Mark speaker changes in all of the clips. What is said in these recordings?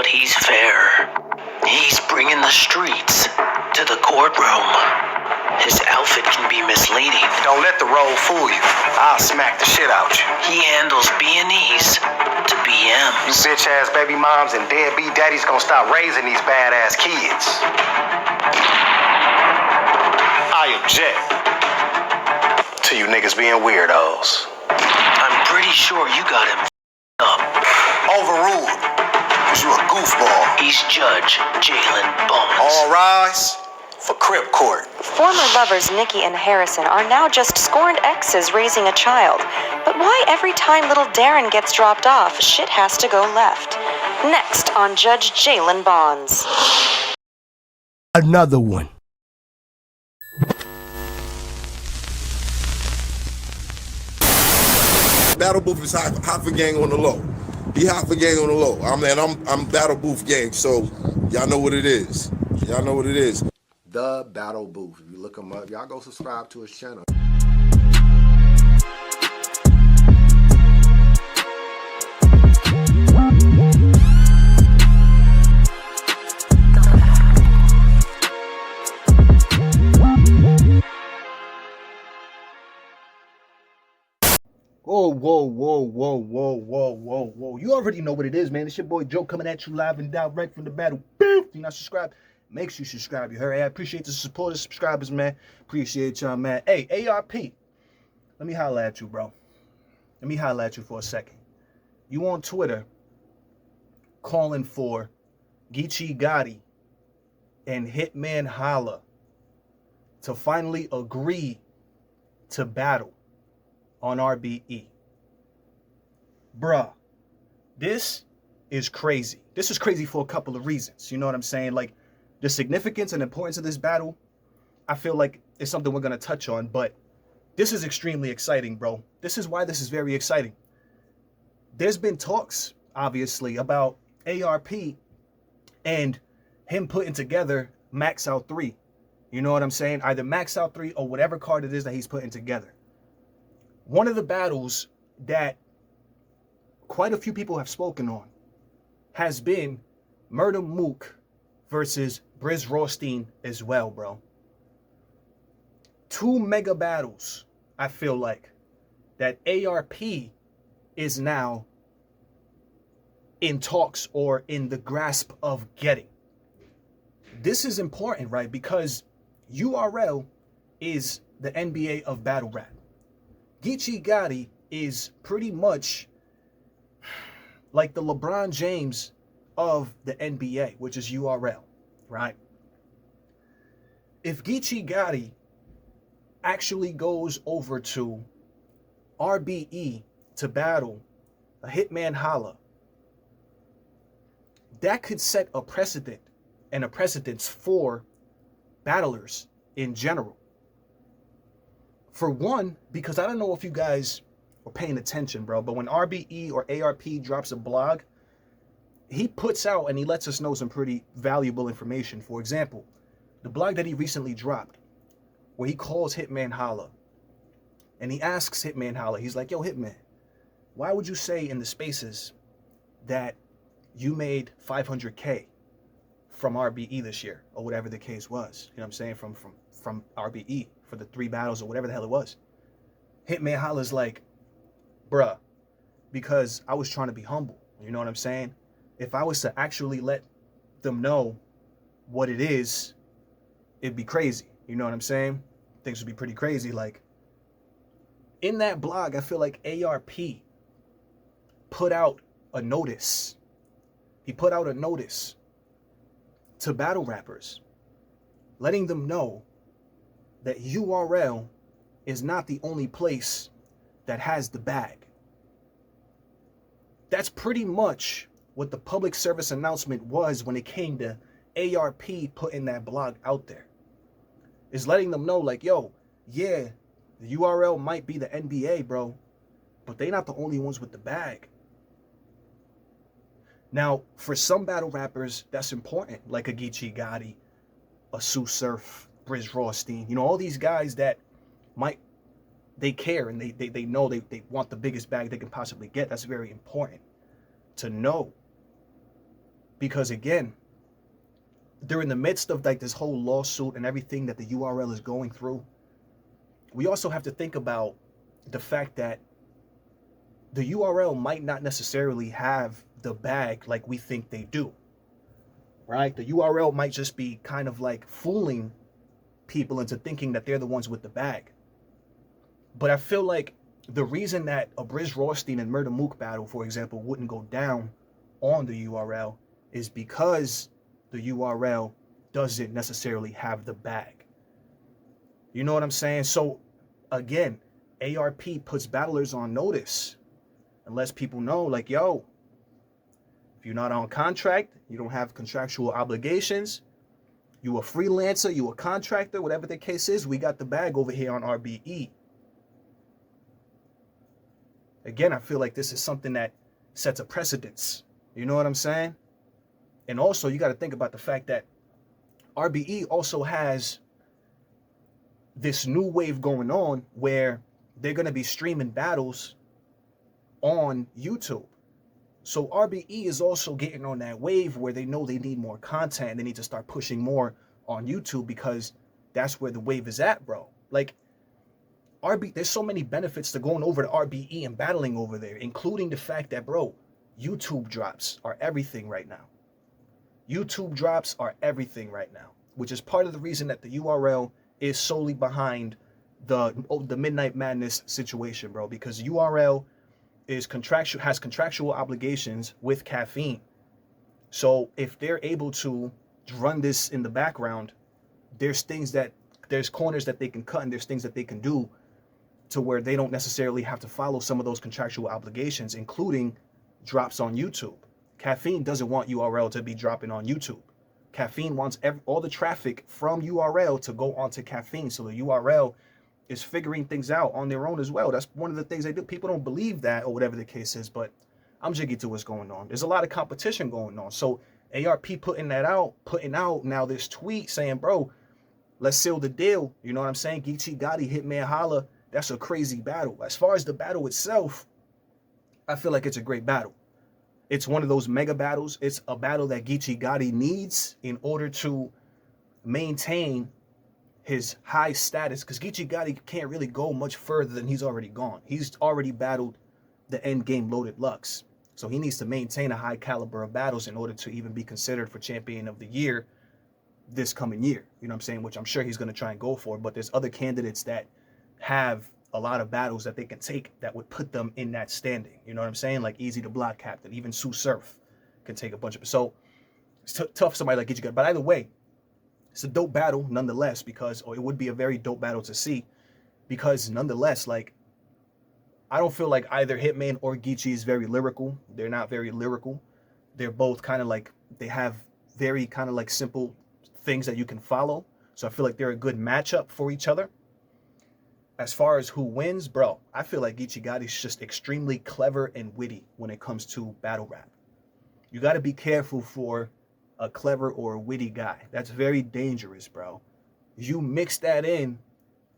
Speaker 1: he's fair. He's bringing the streets to the courtroom. His outfit can be misleading.
Speaker 2: Don't let the role fool you. I'll smack the shit out you.
Speaker 1: He handles B&Es to
Speaker 2: You
Speaker 1: BMs.
Speaker 2: bitch-ass baby moms and deadbeat daddies gonna stop raising these badass kids. I object to you niggas being weirdos.
Speaker 1: I'm pretty sure you got him up.
Speaker 2: Overruled, cause you a goofball.
Speaker 1: He's Judge Jalen Bones.
Speaker 2: All rise for Crip Court.
Speaker 3: Former lovers Nikki and Harrison are now just scorned exes raising a child. But why every time little Darren gets dropped off, shit has to go left? Next on Judge Jalen Bonds.
Speaker 4: Another one.
Speaker 5: Battle Booth is hot for gang on the low. He hot for gang on the low. I'm Battle Booth gang, so y'all know what it is. Y'all know what it is. The Battle Booth. If you look him up, y'all go subscribe to his channel.
Speaker 4: Whoa, whoa, whoa, whoa, whoa, whoa, whoa, whoa. You already know what it is, man. It's your boy Joe coming at you live and direct from the battle. If you're not subscribed, make sure you subscribe. You heard? I appreciate the support of subscribers, man. Appreciate y'all, man. Hey, ARP, let me holler at you, bro. Let me holler at you for a second. You on Twitter calling for Geechi Gotti and Hitman Holla to finally agree to battle on RBE. Bruh, this is crazy. This is crazy for a couple of reasons. You know what I'm saying? Like, the significance and importance of this battle, I feel like it's something we're going to touch on, but this is extremely exciting, bro. This is why this is very exciting. There's been talks, obviously, about ARP and him putting together Max Out 3. You know what I'm saying? Either Max Out 3 or whatever card it is that he's putting together. One of the battles that quite a few people have spoken on has been Murder Mook versus Briz Rothstein as well, bro. Two mega battles, I feel like, that ARP is now in talks or in the grasp of getting. This is important, right? Because URL is the NBA of battle rap. Geechi Gotti is pretty much like the LeBron James of the NBA, which is URL, right? If Geechi Gotti actually goes over to RBE to battle a Hitman Holla, that could set a precedent and a precedence for battlers in general. For one, because I don't know if you guys were paying attention, bro, but when RBE or ARP drops a blog, he puts out and he lets us know some pretty valuable information. For example, the blog that he recently dropped, where he calls Hitman Holla, and he asks Hitman Holla, he's like, yo, Hitman, why would you say in the spaces that you made 500K from RBE this year, or whatever the case was? You know what I'm saying? From RBE for the 3 battles or whatever the hell it was. Hitman Holla's like, bruh, because I was trying to be humble. You know what I'm saying? If I was to actually let them know what it is, it'd be crazy. You know what I'm saying? Things would be pretty crazy. Like, in that blog, I feel like ARP put out a notice. He put out a notice to battle rappers, letting them know that URL is not the only place that has the bag. That's pretty much what the public service announcement was when it came to ARP putting that blog out there. Is letting them know, like, yo, yeah, the URL might be the NBA, bro, but they not the only ones with the bag. Now, for some battle rappers, that's important, like a Geechi Gotti, a Sue Surf, Briz Rothstein, you know, all these guys that they care and they know they want the biggest bag they can possibly get. That's very important to know. Because again, they're in the midst of like this whole lawsuit and everything that the URL is going through. We also have to think about the fact that the URL might not necessarily have the bag like we think they do, right? The URL might just be kind of like fooling people into thinking that they're the ones with the bag. But I feel like the reason that a Briz Rothstein and Murder Mook battle, for example, wouldn't go down on the URL is because the URL doesn't necessarily have the bag. You know what I'm saying? So again, ARP puts battlers on notice and lets people know, like, yo, if you're not on contract, you don't have contractual obligations, you a freelancer, you a contractor, whatever the case is, we got the bag over here on RBE. Again, I feel like this is something that sets a precedence. You know what I'm saying? And also, you got to think about the fact that RBE also has this new wave going on where they're going to be streaming battles on YouTube. So RBE is also getting on that wave where they know they need more content and they need to start pushing more on YouTube because that's where the wave is at, bro. Like, there's so many benefits to going over to RBE and battling over there, including the fact that, bro, YouTube drops are everything right now. YouTube drops are everything right now, which is part of the reason that the URL is solely behind the Midnight Madness situation, bro, because URL has contractual obligations with Caffeine. So if they're able to run this in the background, there's corners that they can cut and there's things that they can do to where they don't necessarily have to follow some of those contractual obligations, including drops on YouTube. Caffeine doesn't want URL to be dropping on YouTube. Caffeine wants all the traffic from URL to go onto Caffeine. So the URL is figuring things out on their own as well. That's one of the things they do. People don't believe that or whatever the case is, but I'm jiggy to what's going on. There's a lot of competition going on. So ARP putting out now this tweet saying, bro, let's seal the deal. You know what I'm saying? Geechi Gotti, Hitman Holla. That's a crazy battle. As far as the battle itself, I feel like it's a great battle. It's one of those mega battles. It's a battle that Geechi Gotti needs in order to maintain his high status, because Geechi Gotti can't really go much further than he's already gone. He's already battled the end game Loaded Lux. So he needs to maintain a high caliber of battles in order to even be considered for Champion of the Year this coming year. You know what I'm saying? Which I'm sure he's going to try and go for. But there's other candidates that have a lot of battles that they can take that would put them in that standing. You know what I'm saying? Like Easy to Block Captain, even Sue Surf can take a bunch of. So it's tough for somebody like Geechi Gotti. But either way, it's a dope battle nonetheless, or it would be a very dope battle to see, because nonetheless, like, I don't feel like either Hitman or Geechi is very lyrical. They're not very lyrical. They're both kind of like, they have very kind of like simple things that you can follow. So I feel like they're a good matchup for each other. As far as who wins, bro, I feel like Geechi Gotti is just extremely clever and witty when it comes to battle rap. You got to be careful for a clever or a witty guy. That's very dangerous, bro. You mix that in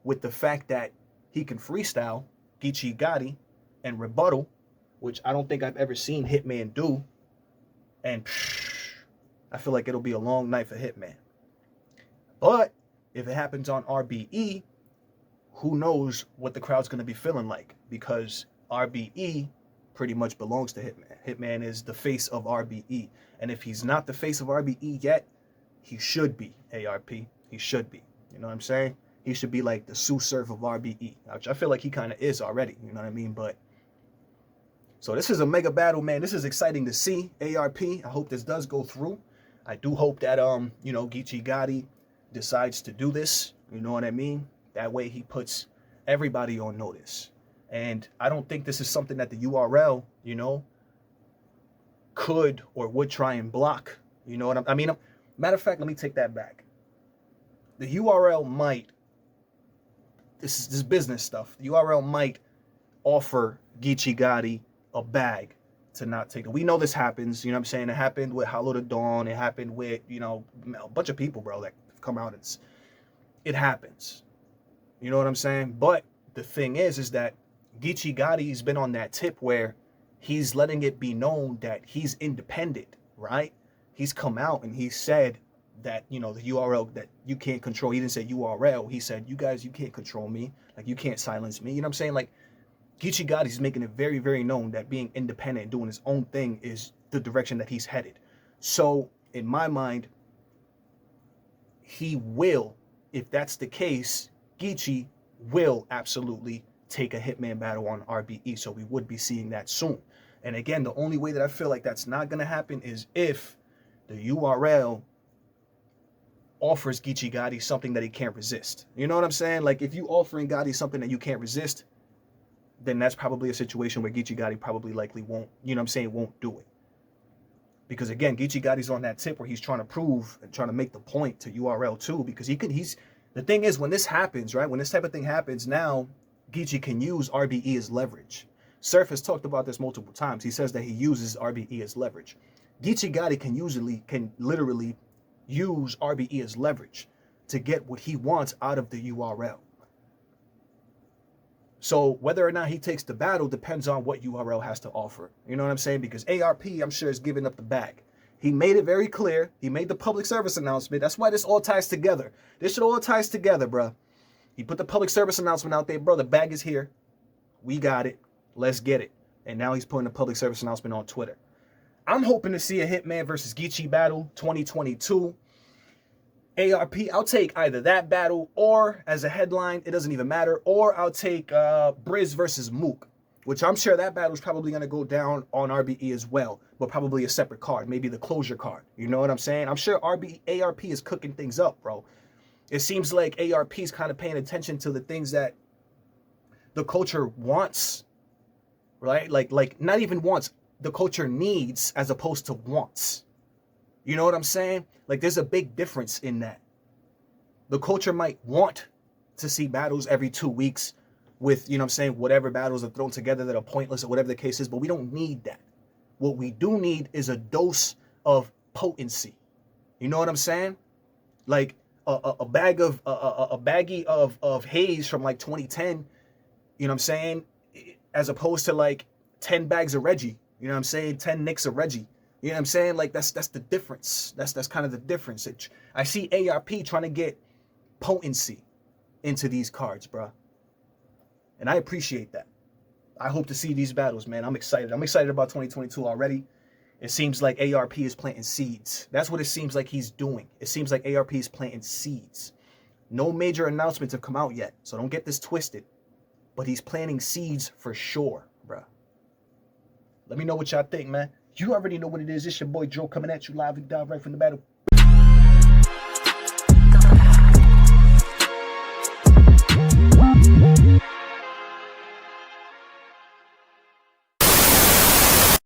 Speaker 4: with the fact that he can freestyle, Geechi Gotti, and rebuttal, which I don't think I've ever seen Hitman do. And I feel like it'll be a long night for Hitman. But if it happens on RBE, who knows what the crowd's going to be feeling like, because RBE pretty much belongs to Hitman. Hitman is the face of RBE. And if he's not the face of RBE yet, he should be, ARP. He should be. You know what I'm saying? He should be like the Sue Surf of RBE, which I feel like he kind of is already. You know what I mean? But so this is a mega battle, man. This is exciting to see, ARP. I hope this does go through. I do hope that, Geechi Gotti decides to do this. You know what I mean? That way he puts everybody on notice. And I don't think this is something that the URL, could or would try and block. You know what I mean? Matter of fact, let me take that back. The URL might, this is business stuff. The URL might offer Geechi Gotti a bag to not take it. We know this happens. You know what I'm saying? It happened with Hollow to Dawn. It happened with, a bunch of people, bro, that come out. It happens. You know what I'm saying? But the thing is that Geechi Gotti's been on that tip where he's letting it be known that he's independent, right? he's come out and he said that, you know, the URL that you can't control. He didn't say URL. He said, you guys, you can't control me. Like, you can't silence me. You know what I'm saying? Like, Geechi Gotti's making it very, very known that being independent and doing his own thing is the direction that he's headed. So, in my mind, he will, if that's the case, Geechi will absolutely take a Hitman battle on RBE. So we would be seeing that soon. And again, the only way that I feel like that's not going to happen is if the URL offers Geechi Gotti something that he can't resist. You know what I'm saying? Like, if you offering Gotti something that you can't resist, then that's probably a situation where Geechi Gotti probably likely won't, you know what I'm saying, won't do it. Because again, Geechi Gotti's on that tip where he's trying to prove and trying to make the point to URL too, because the thing is, when this happens, right, when this type of thing happens, now Geechi can use RBE as leverage. Surf has talked about this multiple times. He says that he uses RBE as leverage. Geechi Gotti can literally use RBE as leverage to get what he wants out of the URL. So whether or not he takes the battle depends on what URL has to offer. You know what I'm saying? Because ARP, I'm sure, is giving up the bag. He made it very clear. He made the public service announcement. That's why this all ties together. This shit all ties together, bro. He put the public service announcement out there. Bro, the bag is here. We got it. Let's get it. And now he's putting a public service announcement on Twitter. I'm hoping to see a Hitman versus Geechi battle 2022. ARP, I'll take either that battle or as a headline, it doesn't even matter, or I'll take Briz versus Mook, which I'm sure that battle is probably going to go down on RBE as well, but probably a separate card, maybe the closure card. You know what I'm saying? I'm sure ARP is cooking things up, bro. It seems like ARP is kind of paying attention to the things that the culture wants, right? Like not even wants, the culture needs as opposed to wants. You know what I'm saying? Like, there's a big difference in that. The culture might want to see battles every 2 weeks with, you know what I'm saying, whatever battles are thrown together that are pointless or whatever the case is, but we don't need that. What we do need is a dose of potency. You know what I'm saying? Like a baggie of haze from like 2010, you know what I'm saying, as opposed to like 10 bags of Reggie. You know what I'm saying? 10 nicks of Reggie. You know what I'm saying? Like, that's the difference. That's kind of the difference. I see ARP trying to get potency into these cards, bro. And I appreciate that. I hope to see these battles, man. I'm excited. I'm excited about 2022 already. It seems like ARP is planting seeds. That's what it seems like he's doing. It seems like ARP is planting seeds. No major announcements have come out yet, so don't get this twisted. But he's planting seeds for sure, bro. Let me know what y'all think, man. You already know what it is. It's your boy Joe coming at you live and direct from the battle.